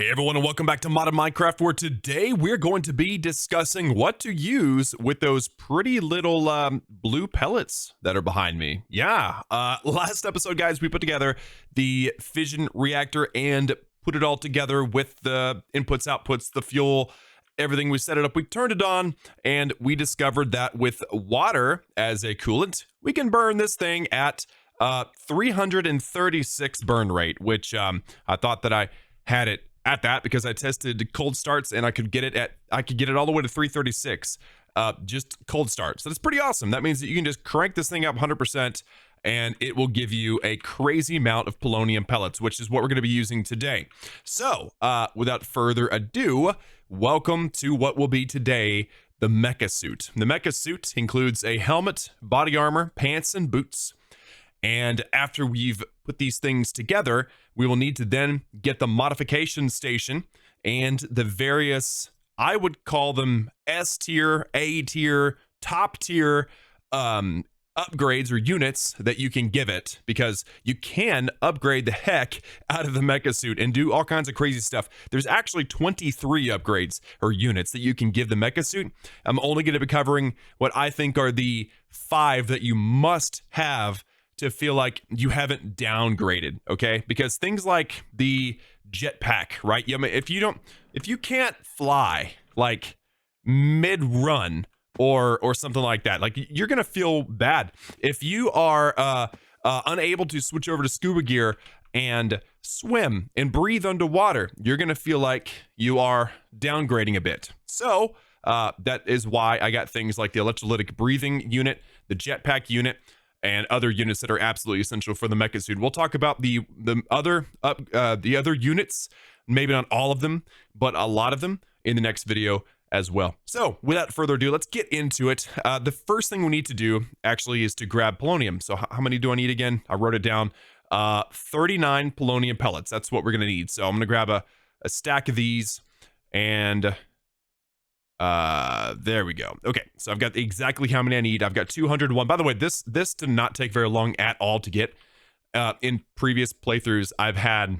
Hey everyone, and welcome back to Modded Minecraft, where today we're going to be discussing what to use with those pretty little blue pellets that are behind me. Yeah, last episode, guys, we put together the fission reactor and put it all together with the inputs, outputs, the fuel, everything. We set it up, we turned it on, and we discovered that with water as a coolant, we can burn this thing at 336 burn rate, which I thought that I had it at that because I tested cold starts and I could get it all the way to 336 just cold start. So that's pretty awesome. That means that you can just crank this thing up 100% and it will give you a crazy amount of polonium pellets, which is what we're going to be using today. So without further ado, welcome to what will be today the mecha suit. The mecha suit includes a helmet, body armor, pants, and boots. And after we've put these things together, we will need to then get the modification station and the various, I would call them S tier, A tier, top tier upgrades or units that you can give it, because you can upgrade the heck out of the mecha suit and do all kinds of crazy stuff. There's actually 23 upgrades or units that you can give the mecha suit. I'm only going to be covering what I think are the 5 that you must have to feel like you haven't downgraded, okay? Because things like the jetpack, right? Yeah, if you can't fly like mid-run or something like that, like you're gonna feel bad. If you are unable to switch over to scuba gear and swim and breathe underwater, you're gonna feel like you are downgrading a bit. So that is why I got things like the electrolytic breathing unit, the jetpack unit, and other units that are absolutely essential for the mecha suit. We'll talk about the other units, maybe not all of them, but a lot of them in the next video as well. So without further ado, let's get into it. The first thing we need to do actually is to grab polonium. So how many do I need again? I wrote it down. 39 polonium pellets. That's what we're gonna need. So I'm gonna grab a stack of these, and there we go. Okay, so I've got exactly how many I need. I've got 201. By the way, this did not take very long at all to get. In previous playthroughs, I've had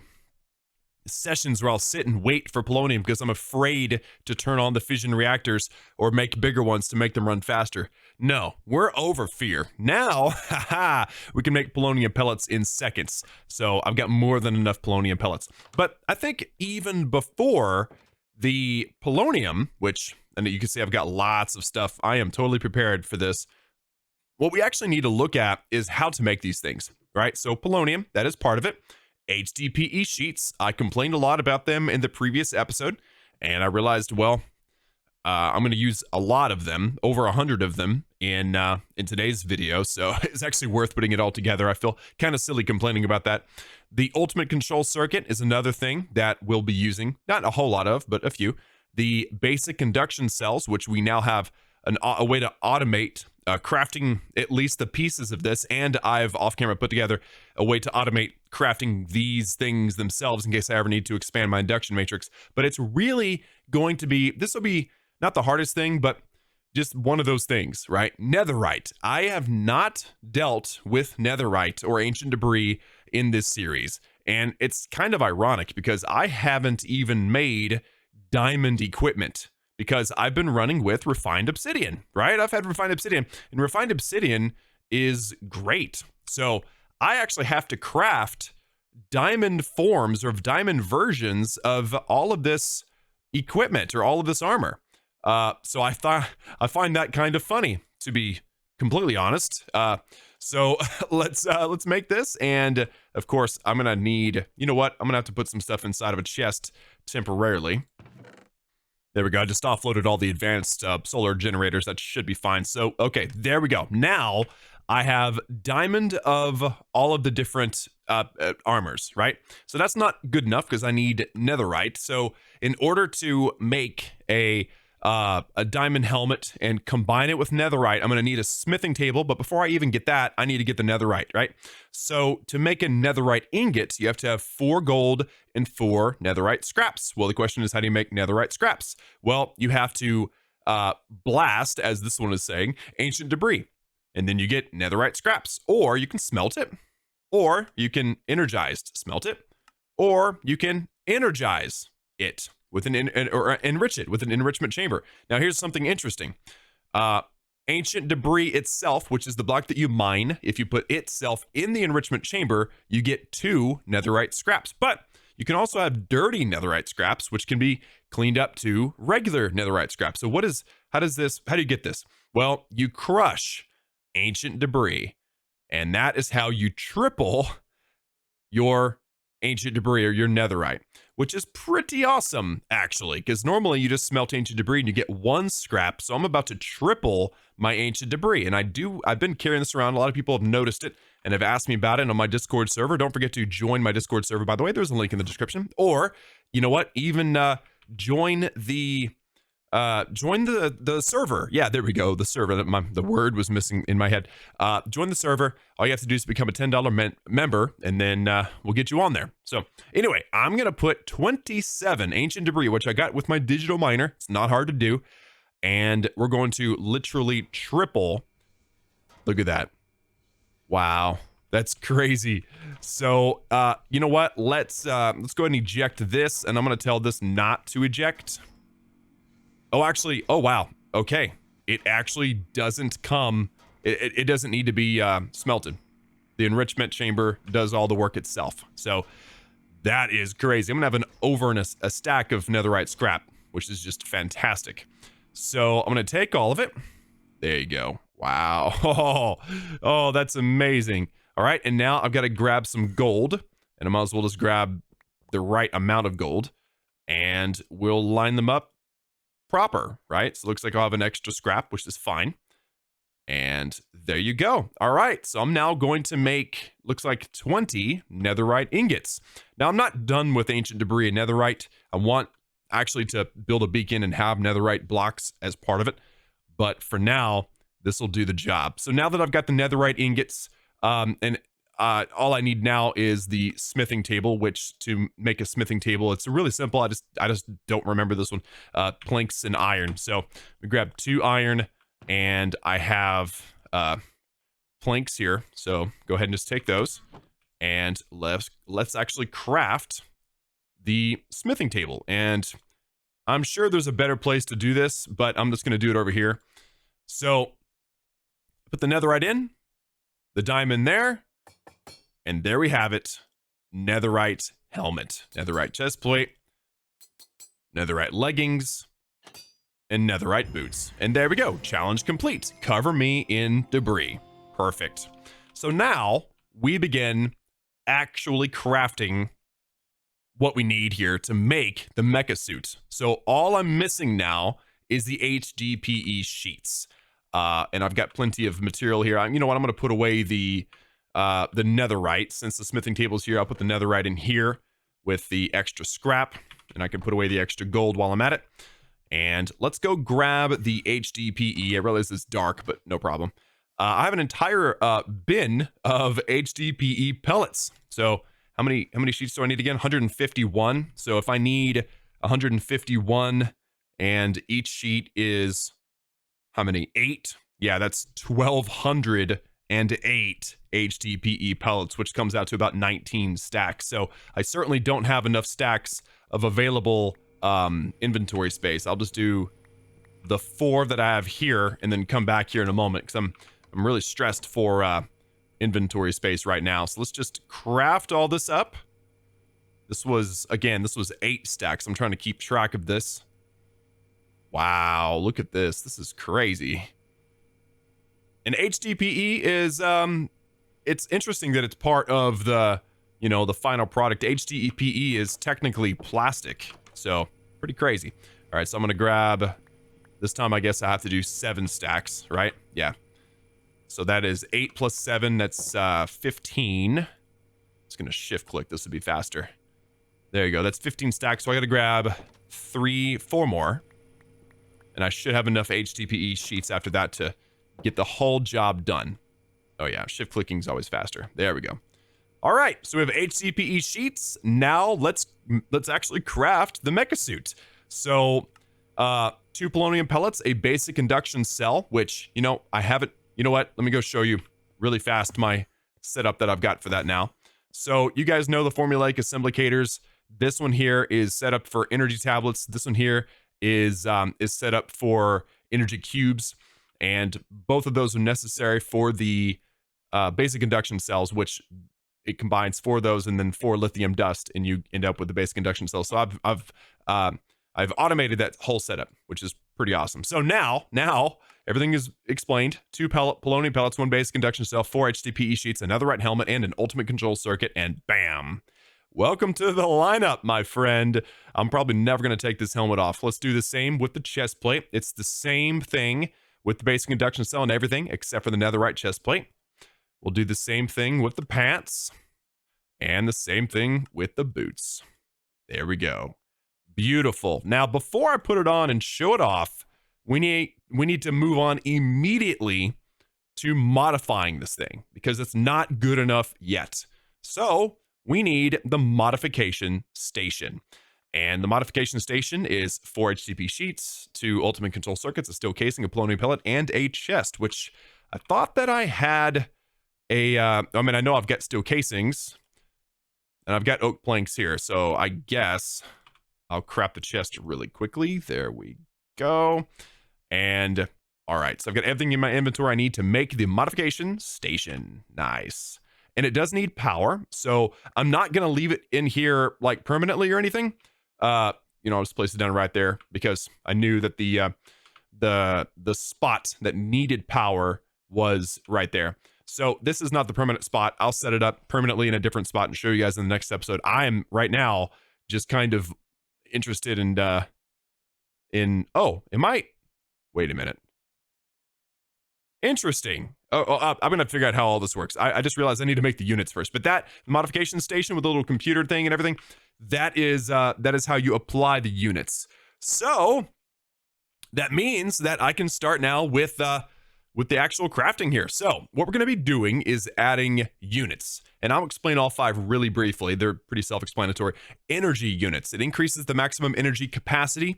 sessions where I'll sit and wait for polonium because I'm afraid to turn on the fission reactors or make bigger ones to make them run faster. No, we're over fear. Now, haha, we can make polonium pellets in seconds. So I've got more than enough polonium pellets. But I think even before the polonium, which, and you can see I've got lots of stuff. I am totally prepared for this. What we actually need to look at is how to make these things, right? So polonium, that is part of it. HDPE sheets, I complained a lot about them in the previous episode, and I realized, well, I'm going to use a lot of them, over 100 of them in today's video, so it's actually worth putting it all together. I feel kind of silly complaining about that. The ultimate control circuit is another thing that we'll be using, not a whole lot of, but a few. The basic induction cells, which we now have a way to automate crafting at least the pieces of this, and I've off camera put together a way to automate crafting these things themselves in case I ever need to expand my induction matrix. But it's really going to be, this will be not the hardest thing, but just one of those things, right? Netherite. I have not dealt with netherite or ancient debris in this series, and it's kind of ironic because I haven't even made diamond equipment because I've been running with refined obsidian, right? I've had refined obsidian, and refined obsidian is great. So I actually have to craft diamond forms or diamond versions of all of this equipment or all of this armor. So I find that kind of funny, to be completely honest. So let's make this, and of course I'm gonna need, you know what? I'm gonna have to put some stuff inside of a chest temporarily. There we go. I just offloaded all the advanced solar generators. That should be fine. So, okay, there we go. Now I have diamond of all of the different armors, right? So that's not good enough because I need netherite. So in order to make a diamond helmet and combine it with netherite, I'm going to need a smithing table. But before I even get that, I need to get the netherite, right? So to make a netherite ingot, you have to have 4 gold and 4 netherite scraps. Well, the question is, how do you make netherite scraps? Well, you have to blast, as this one is saying, ancient debris, and then you get netherite scraps. Or you can smelt it, or you can energized smelt it, or you can energize it with or enrich it with an enrichment chamber. Now, here's something interesting. Ancient debris itself, which is the block that you mine, if you put itself in the enrichment chamber, you get 2 netherite scraps. But you can also have dirty netherite scraps, which can be cleaned up to regular netherite scraps. So how do you get this? Well, you crush ancient debris, and that is how you triple your ancient debris or your netherite, which is pretty awesome, actually, because normally you just smelt ancient debris and you get 1 scrap. So I'm about to triple my ancient debris. And I've been carrying this around. A lot of people have noticed it and have asked me about it on my Discord server. Don't forget to join my Discord server, by the way. There's a link in the description. Or, you know what? Even join the server. Yeah, there we go. The server. The word was missing in my head. Join the server. All you have to do is become a $10 member, and then we'll get you on there. So anyway, I'm going to put 27 ancient debris, which I got with my digital miner. It's not hard to do. And we're going to literally triple. Look at that. Wow. That's crazy. So, you know what? Let's go ahead and eject this, and I'm going to tell this not to eject. Oh, actually, oh, wow. Okay. It actually doesn't come, it doesn't need to be smelted. The enrichment chamber does all the work itself. So that is crazy. I'm going to have a stack of netherite scrap, which is just fantastic. So I'm going to take all of it. There you go. Wow. Oh, that's amazing. All right. And now I've got to grab some gold, and I might as well just grab the right amount of gold, and we'll line them up proper, right? So it looks like I'll have an extra scrap, which is fine. And there you go. All right, so I'm now going to make, looks like 20 netherite ingots. Now, I'm not done with ancient debris and netherite. I want actually to build a beacon and have netherite blocks as part of it. But for now, this will do the job. So now that I've got the netherite ingots, all I need now is the smithing table, which to make a smithing table, it's really simple. I just don't remember this one. Planks and iron. So we grab 2 iron, and I have planks here. So go ahead and just take those, and let's actually craft the smithing table. And I'm sure there's a better place to do this, but I'm just going to do it over here. So put the netherite in, the diamond there, and there we have it. Netherite helmet, netherite chest plate, netherite leggings, and netherite boots. And there we go. Challenge complete. Cover me in debris. Perfect. So now we begin actually crafting what we need here to make the mecha suit. So all I'm missing now is the HDPE sheets. And I've got plenty of material here. You know what? I'm going to put away the netherite. Since the smithing table's here, I'll put the netherite in here with the extra scrap, and I can put away the extra gold while I'm at it. And let's go grab the HDPE. I realize it's dark, but no problem. I have an entire bin of HDPE pellets. So how many sheets do I need again? 151. So if I need 151, and each sheet is how many? 8? Yeah, that's 1,208 HDPE pellets, which comes out to about 19 stacks. So I certainly don't have enough stacks of available inventory space. I'll just do the 4 that I have here and then come back here in a moment, because I'm really stressed for inventory space right now. So let's just craft all this up. This was 8 stacks. I'm trying to keep track of this. Wow, look at this. This is crazy. And HDPE is it's interesting that it's part of the, the final product. HDPE is technically plastic. So, pretty crazy. All right, so I'm going to grab, this time I guess I have to do 7 stacks, right? Yeah. So that is 8 plus 7, that's 15. Just going to shift click, this would be faster. There you go, that's 15 stacks. So I got to grab 4 more. And I should have enough HDPE sheets after that to get the whole job done. Oh yeah, shift clicking is always faster. There we go. All right, so we have HDPE sheets. Now let's actually craft the mecha suit. So 2 polonium pellets, a basic induction cell, which, I haven't, you know what? Let me go show you really fast my setup that I've got for that now. So you guys know the formulaic assemblicators. This one here is set up for energy tablets. This one here is set up for energy cubes, and both of those are necessary for the basic induction cells, which it combines 4 of those and then 4 lithium dust, and you end up with the basic induction cells. So I've automated that whole setup, which is pretty awesome. So now everything is explained. 2 polonium pellets, 1 basic induction cell, 4 HDPE sheets, another right helmet, and an ultimate control circuit, and bam. Welcome to the lineup, my friend. I'm probably never going to take this helmet off. Let's do the same with the chest plate. It's the same thing with the basic induction cell and everything, except for the netherite chest plate. We'll do the same thing with the pants and the same thing with the boots. There we go. Beautiful. Now, before I put it on and show it off, we need to move on immediately to modifying this thing because it's not good enough yet. So we need the modification station. And the modification station is 4 HDP sheets, 2 ultimate control circuits, a steel casing, a polonium pellet, and a chest, which I thought that I had I know I've got steel casings and I've got oak planks here. So I guess I'll crap the chest really quickly. There we go. And all right, so I've got everything in my inventory I need to make the modification station. Nice. And it does need power. So I'm not going to leave it in here like permanently or anything. I'll just place it down right there because I knew that the spot that needed power was right there. So this is not the permanent spot. I'll set it up permanently in a different spot and show you guys in the next episode. I am right now just kind of interested in wait a minute. Interesting. I'm going to figure out how all this works. I just realized I need to make the units first. But that modification station with the little computer thing and everything, that is how you apply the units. So that means that I can start now with the actual crafting here. So what we're going to be doing is adding units. And I'll explain all 5 really briefly. They're pretty self-explanatory. Energy units. It increases the maximum energy capacity.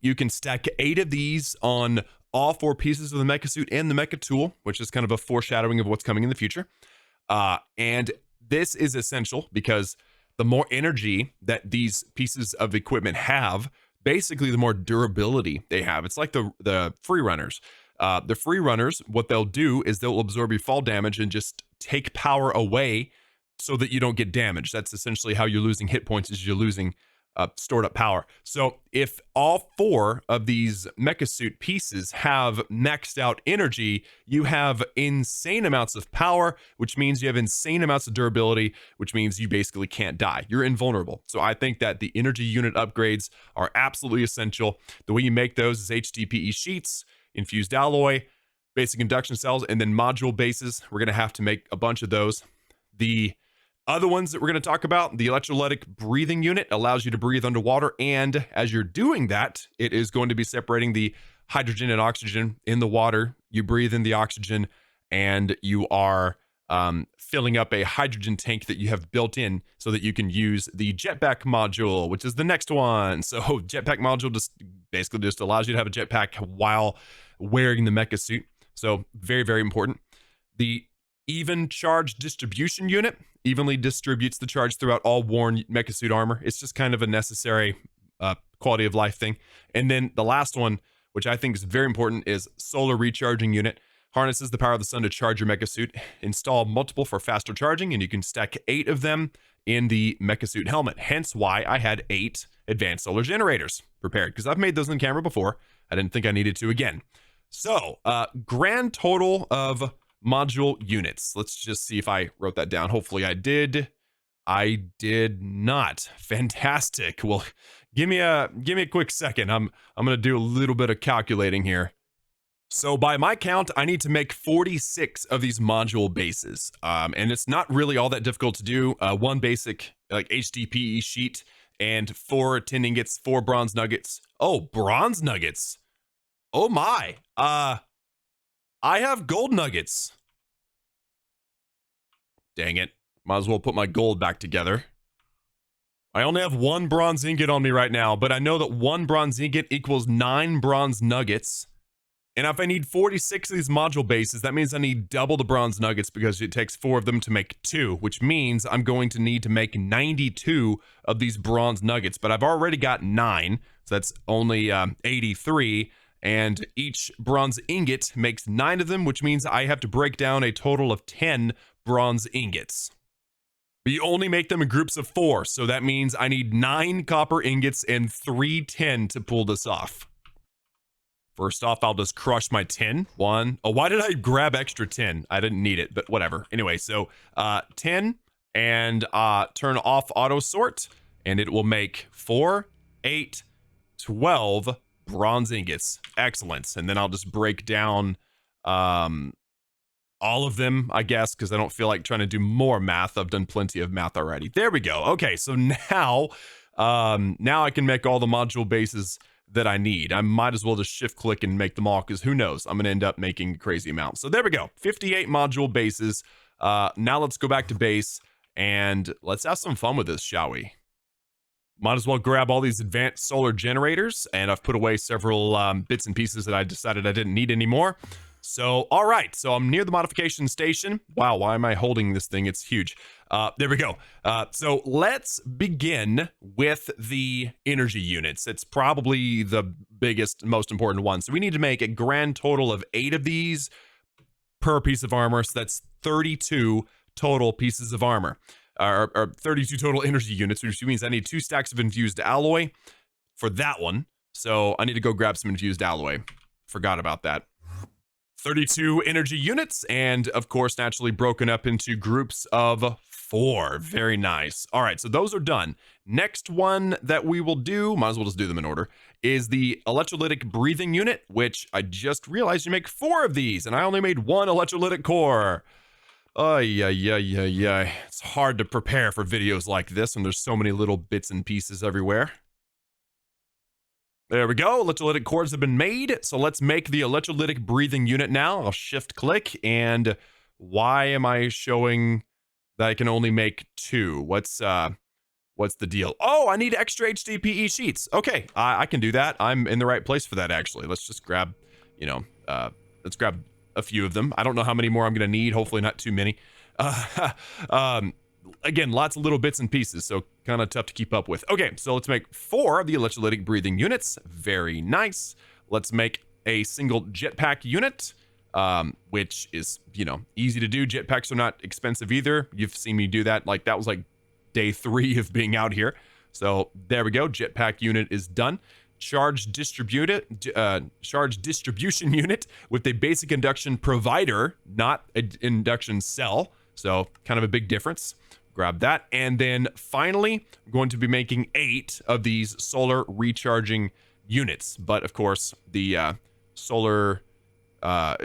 You can stack 8 of these on all 4 pieces of the MEKASUIT and the Mecha tool, which is kind of a foreshadowing of what's coming in the future. And this is essential because the more energy that these pieces of equipment have, basically the more durability they have. It's like the free runners. The free runners, what they'll do is they'll absorb your fall damage and just take power away so that you don't get damaged. That's essentially how you're losing hit points, is you're losing stored up power. So if all 4 of these MEKASUIT pieces have maxed out energy, you have insane amounts of power, which means you have insane amounts of durability, which means you basically can't die. You're invulnerable. So I think that the energy unit upgrades are absolutely essential. The way you make those is HDPE sheets, infused alloy, basic induction cells, and then module bases. We're going to have to make a bunch of those. The other ones that we're going to talk about, the electrolytic breathing unit allows you to breathe underwater, and as you're doing that, it is going to be separating the hydrogen and oxygen in the water. You breathe in the oxygen, and you are filling up a hydrogen tank that you have built in so that you can use the jetpack module, which is the next one. So jetpack module basically just allows you to have a jetpack while wearing the MEKASUIT. So very, very important. The even charge distribution unit evenly distributes the charge throughout all worn MEKASUIT armor. It's just kind of a necessary quality of life thing. And then the last one, which I think is very important, is solar recharging unit. Harnesses the power of the sun to charge your MEKASUIT. Install multiple for faster charging, and you can stack 8 of them in the MEKASUIT helmet. Hence why I had 8 advanced solar generators prepared, because I've made those in camera before. I didn't think I needed to again. So grand total of module units. Let's just see if I wrote that down. Hopefully I did. I did not. Fantastic. Well, give me a quick second. I'm going to do a little bit of calculating here. So by my count, I need to make 46 of these module bases. And it's not really all that difficult to do. 1 basic like HDPE sheet and 4 tin ingots, 4 bronze nuggets. Oh, bronze nuggets. Oh my. I have gold nuggets. Dang it. Might as well put my gold back together. I only have 1 bronze ingot on me right now, but I know that 1 bronze ingot equals 9 bronze nuggets. And if I need 46 of these module bases, that means I need double the bronze nuggets because it takes 4 of them to make 2, which means I'm going to need to make 92 of these bronze nuggets. But I've already got 9, so that's only 83. And each bronze ingot makes 9 of them, which means I have to break down a total of 10 bronze ingots. But you only make them in groups of 4, so that means I need 9 copper ingots and 3 tin to pull this off. First off, I'll just crush my tin. 1. Oh, why did I grab extra tin? I didn't need it, but whatever. Anyway, so 10 and turn off auto sort, and it will make 4, 8, 12 bronze ingots. Excellent. And then I'll just break down all of them, I guess, because I don't feel like trying to do more math. I've done plenty of math already. There we go. Okay, so now I can make all the module bases that I need. I might as well just shift click and make them all, because who knows, I'm gonna end up making a crazy amount. So there we go, 58 module bases. Now let's go back to base and let's have some fun with this, shall we? Might as well grab all these advanced solar generators, and I've put away several bits and pieces that I decided I didn't need anymore. So, all right, so I'm near the modification station. Wow, why am I holding this thing? It's huge. There we go. So let's begin with the energy units. It's probably the biggest, most important one. So we need to make a grand total of 8 of these per piece of armor. So that's 32 total pieces of armor, or 32 total energy units, which means I need 2 stacks of infused alloy for that one. So I need to go grab some infused alloy. Forgot about that. 32 energy units, and of course, naturally broken up into groups of 4. Very nice. All right, so those are done. Next one that we will do, might as well just do them in order, is the electrolytic breathing unit, which I just realized you make 4 of these, and I only made 1 electrolytic core. Yeah. It's hard to prepare for videos like this when there's so many little bits and pieces everywhere. There we go, electrolytic cores have been made. So let's make the electrolytic breathing unit now. I'll shift click, and why am I showing that I can only make 2? What's the deal? Oh, I need extra HDPE sheets. Okay, I can do that. I'm in the right place for that, actually. Let's just grab, let's grab a few of them. I don't know how many more I'm gonna need, hopefully not too many. Again, lots of little bits and pieces, so kind of tough to keep up with. Okay, so let's make 4 of the electrolytic breathing units. Very nice. Let's make a single jetpack unit, which is, easy to do. Jetpacks are not expensive either. You've seen me do that. Like, that was like day 3 of being out here. So there we go. Jetpack unit is done. Charge distribution unit with a basic induction provider, not an induction cell. So kind of a big difference. Grab that. And then finally, I'm going to be making 8 of these solar recharging units. But of course, the solar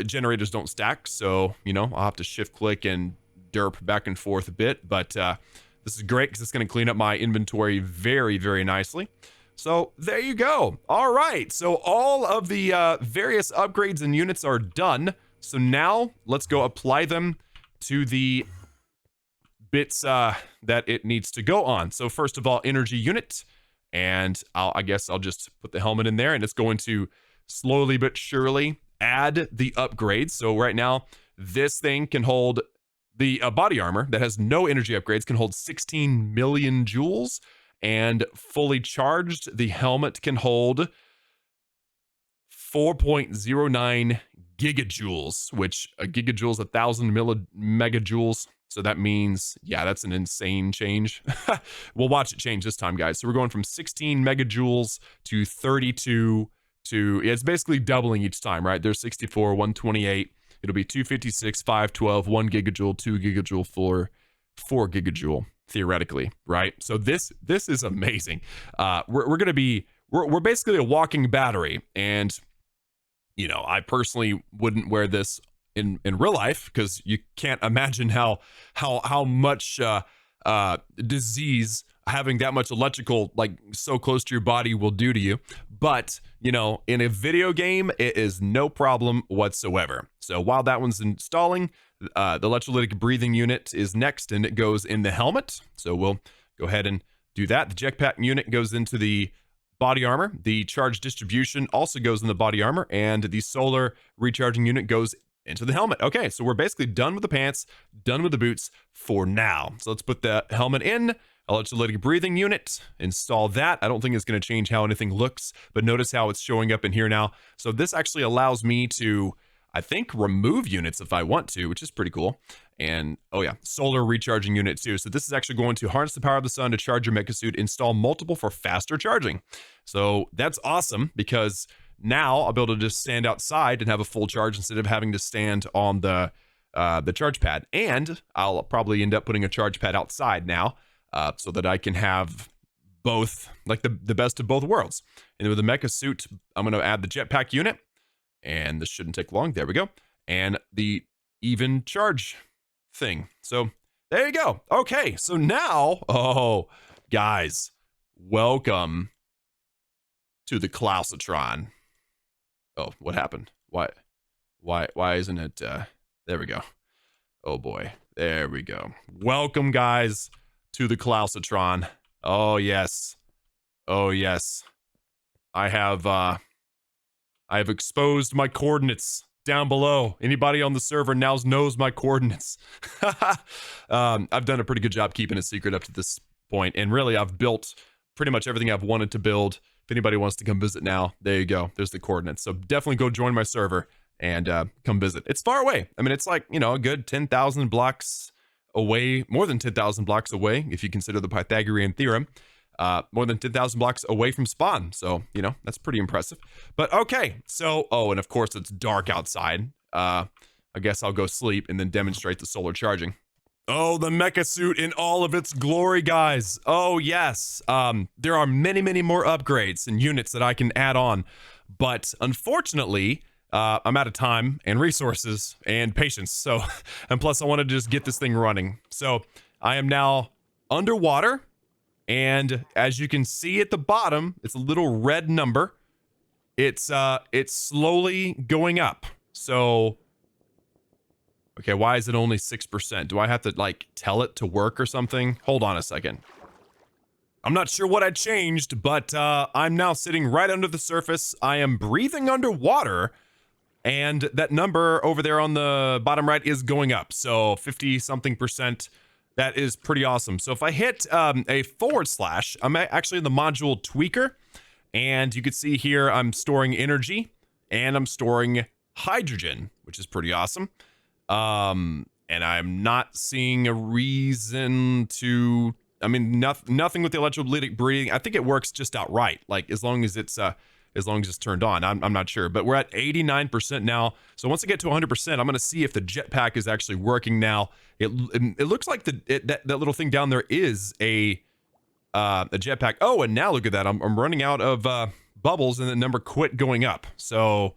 generators don't stack. So, I'll have to shift click and derp back and forth a bit. But this is great because it's going to clean up my inventory very, very nicely. So there you go. All right. So all of the various upgrades and units are done. So now let's go apply them to the bits that it needs to go on. So first of all, energy unit, and I guess I'll just put the helmet in there, and it's going to slowly but surely add the upgrades. So right now, this thing can hold the body armor that has no energy upgrades, can hold 16 million joules, and fully charged, the helmet can hold 4.09 gigajoules, which a gigajoule is 1,000 megajoules. So that means, yeah, that's an insane change. We'll watch it change this time, guys. So we're going from 16 megajoules to 32 to, it's basically doubling each time, right? There's 64, 128. It'll be 256, 512, 1 gigajoule, 2 gigajoule, 4 gigajoule, theoretically, right? So this is amazing. We're basically a walking battery, and I personally wouldn't wear this in real life because you can't imagine how much disease having that much electrical so close to your body will do to you. But in a video game, it is no problem whatsoever. So while that one's installing, the electrolytic breathing unit is next, and it goes in the helmet. So we'll go ahead and do that. The jetpack unit goes into the body armor. The charge distribution also goes in the body armor, and the solar recharging unit goes into the helmet. Okay, so we're basically done with the pants, done with the boots for now. So let's put the helmet in. Electrolytic breathing unit, install that. I don't think it's going to change how anything looks, but notice how it's showing up in here now. So this actually allows me to, I think, remove units if I want to, which is pretty cool. And oh yeah, solar recharging unit too. So this is actually going to harness the power of the sun to charge your MEKASUIT, install multiple for faster charging. So that's awesome, because now I'll be able to just stand outside and have a full charge instead of having to stand on the charge pad. And I'll probably end up putting a charge pad outside now, so that I can have both, like the best of both worlds. And with the MEKASUIT, I'm going to add the jetpack unit, and this shouldn't take long. There we go. And the even charge thing. So there you go. Okay, so now, oh, guys, welcome to the Klausatron. Oh, what happened? Why isn't it, there we go. Oh boy, there we go. Welcome, guys, to the Klausatron. Oh yes. Oh yes. I have exposed my coordinates down below. Anybody on the server now knows my coordinates. I've done a pretty good job keeping it secret up to this point, and really I've built pretty much everything I've wanted to build. If anybody wants to come visit now, there you go. There's the coordinates. So definitely go join my server and come visit. It's far away. I mean, it's like, you know, a good 10,000 blocks away, more than 10,000 blocks away, if you consider the Pythagorean theorem, more than 10,000 blocks away from spawn. So, you know, that's pretty impressive. But okay, so, oh, and of course it's dark outside. I guess I'll go sleep and then demonstrate the solar charging. Oh, the MEKASUIT in all of its glory, guys. Oh, yes. There are many, many more upgrades and units that I can add on. But unfortunately, I'm out of time and resources and patience. So, and plus I want to just get this thing running. So I am now underwater. And as you can see at the bottom, it's a little red number. It's slowly going up. So, okay, why is it only 6%? Do I have to, like, tell it to work or something? Hold on a second. I'm not sure what I changed, but I'm now sitting right under the surface. I am breathing underwater, and that number over there on the bottom right is going up. So 50-something%. That is pretty awesome. So if I hit a /, I'm actually in the module tweaker, and you can see here I'm storing energy, and I'm storing hydrogen, which is pretty awesome. And I'm not seeing a reason to, I mean, nothing with the electrolytic breathing. I think it works just outright, like as long as it's turned on. I'm not sure, but we're at 89% now. So once I get to 100%, I'm going to see if the jetpack is actually working now. It looks like that little thing down there is a jetpack. Oh, and now look at that. I'm running out of bubbles, and the number quit going up. So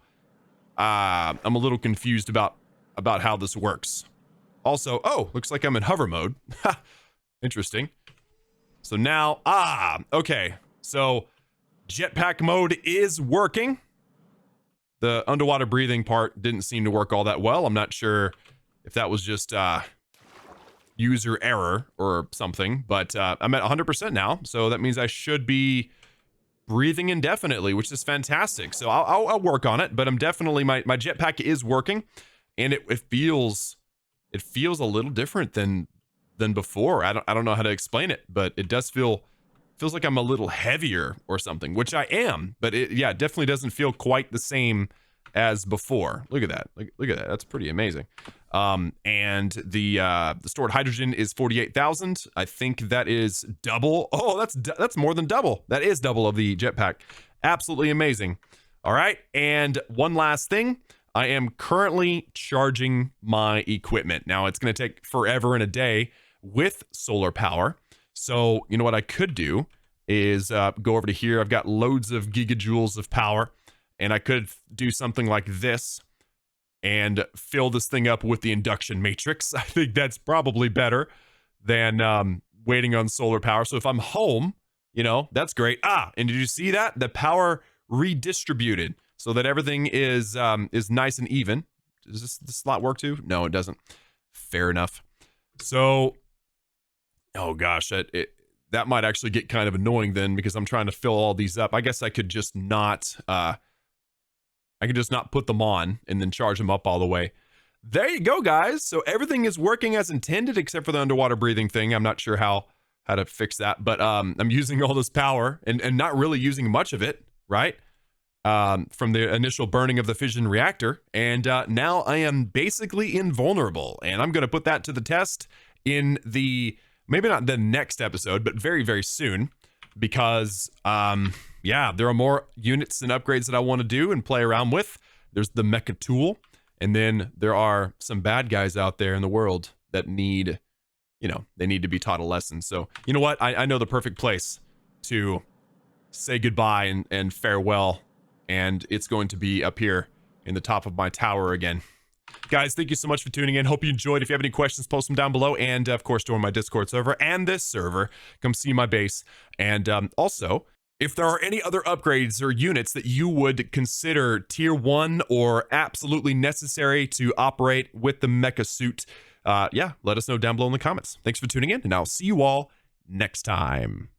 I'm a little confused about how this works. Also, oh, looks like I'm in hover mode. Interesting. So now, okay. So jetpack mode is working. The underwater breathing part didn't seem to work all that well. I'm not sure if that was just user error or something, but I'm at 100% now. So that means I should be breathing indefinitely, which is fantastic. So I'll work on it, but I'm definitely, my jetpack is working, and it feels a little different than before. I don't know how to explain it, but it does feels like I'm a little heavier or something, which I am, but it definitely doesn't feel quite the same as before. Look at that. Look at that. That's pretty amazing. And the stored hydrogen is 48,000. I think that is double. Oh, that's more than double. That is double of the jetpack. Absolutely amazing. All right. And one last thing. I am currently charging my equipment. Now it's going to take forever and a day with solar power. So, you know what I could do is go over to here. I've got loads of gigajoules of power, and I could do something like this and fill this thing up with the induction matrix. I think that's probably better than waiting on solar power. So if I'm home, you know, that's great. And did you see that? The power redistributed so that everything is nice and even. Does this slot work too? No, it doesn't. Fair enough. So, oh gosh, that might actually get kind of annoying then, because I'm trying to fill all these up. I guess I could just not put them on and then charge them up all the way. There you go, guys. So everything is working as intended except for the underwater breathing thing. I'm not sure how to fix that, but I'm using all this power and not really using much of it, right? From the initial burning of the fission reactor. And now I am basically invulnerable. And I'm going to put that to the test in the, maybe not the next episode, but very, very soon. Because, yeah, there are more units and upgrades that I want to do and play around with. There's the mecha tool. And then there are some bad guys out there in the world that need, you know, they need to be taught a lesson. So, you know what? I know the perfect place to say goodbye and farewell. And it's going to be up here in the top of my tower again. Guys, thank you so much for tuning in. Hope you enjoyed. If you have any questions, post them down below. And, of course, join my Discord server and this server. Come see my base. And also, if there are any other upgrades or units that you would consider tier 1 or absolutely necessary to operate with the MEKASUIT, yeah, let us know down below in the comments. Thanks for tuning in, and I'll see you all next time.